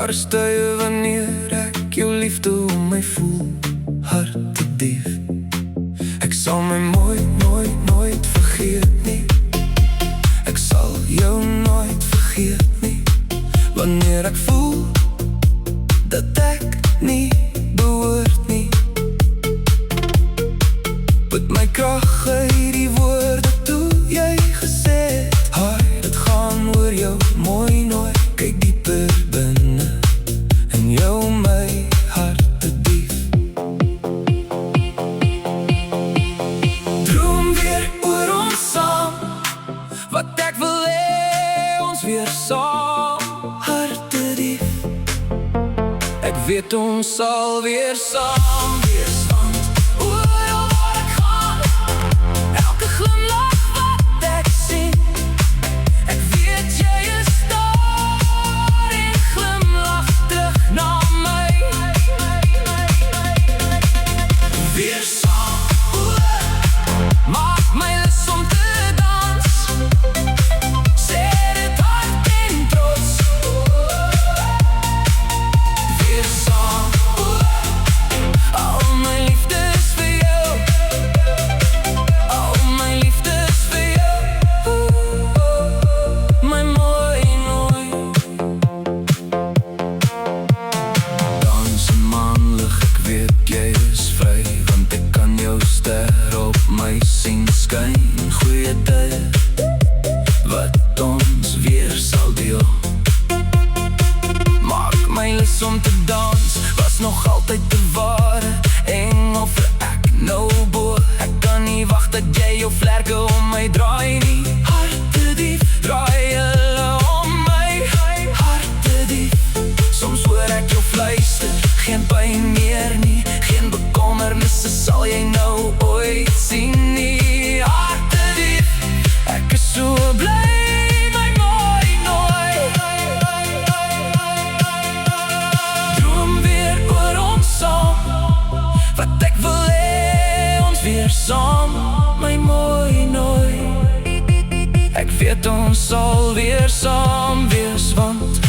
Daar's tye wanneer ek jou liefde om my voel, hartedief. Ek sal my nooit vergeet nie. Ek sal jou nooit vergeet nie. Wanneer ek voel dat ek nie behoort nie, put my krag uit die woorde toe jy gesê het. Haai, dit gaan oor jou mooi nooit. Kyk dieper binne in jou my hartedief. Droom weer oor ons saam, wat ek wil hê ons weer saam, hartedief. Ek weet ons sal weer saam wees, want oral waar ek gaan, elke glimlach wat ek sien, ek weet jy is daar en glimlach terug na my. Weer saam, maak my lus om te dans, sê dit hard en trots. Weer saam, al my liefde is vir jou, al my liefde is vir jou, my mooi nooi. Dans in maanlig, ek weet jy is vry, want ek kan jou ster op my sien skyn. Goeie tye wat ons weer sal deel, maak my lus om te dans, was nog altyd te ware engel vir ek nou bo. Ek kan nie wacht dat jy jou vlerke om my draai nie. Hartedief, draai hulle om my, hartedief. Soms hoor ek jou fluister, geen pyn meer nie, geen bekommernisse sal jy nou ooit sien nie. Hartedief, ek is so bly, my mooi nooi. Droom weer oor ons saam, wat ek wil hê ons weer saam, my mooi nooi. Ek weet ons sal weer saam wees, want